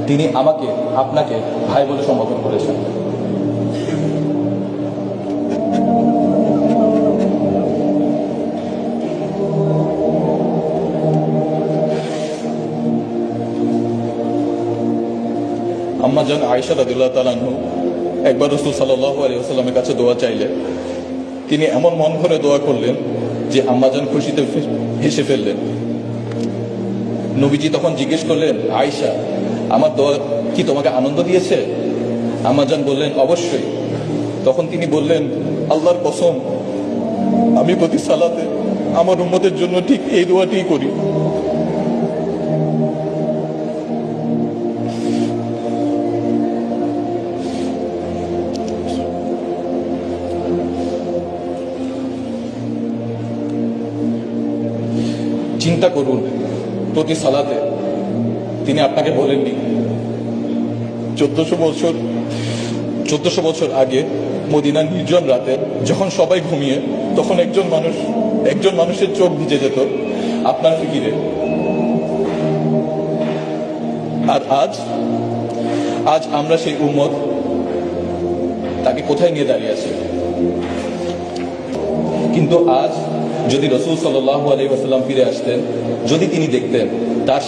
তিনি আমাকে আপনাকে ভাই বলে সম্বোধন করেছেন। আম্মা জান আয়েশা রাদিয়াল্লাহু তাআলা আনহু একবার রাসূল সাল্লাল্লাহু আলাইহি ওয়াসাল্লামের কাছে দোয়া চাইলেন। তিনি এমন মন ভরে দোয়া করলেন যে আম্মা জান খুশিতে হেসে ফেললেন। নবীজি তখন জিজ্ঞেস করলেন, আয়েশা, আমার দোয়া কি তোমাকে আনন্দ দিয়েছে? আম্মা জান বললেন, অবশ্যই। তখন তিনি বললেন, আল্লাহর কসম, আমি প্রতি সালাতে আমার উম্মতের জন্য ঠিক এই দোয়াটিই করি। চিন্তা করুন, প্রতি সালাতে তিনি আপনাকে বলেননি। 1400 বছর আগে মদিনার নির্জন রাতে যখন সবাই ঘুমিয়ে, তখন একজন মানুষের চোখ ভিজে যেত আপনার ফিকিরে। আর আজ আমরা সেই উম্মত, তাকে কোথায় নিয়ে দাঁড়িয়ে আছি। কিন্তু আজ যদি রাসূল সাল্লাল্লাহু আলাইহি ওয়াসাল্লাম ফিরে আসতেন, যদি তিনি দেখতেন তার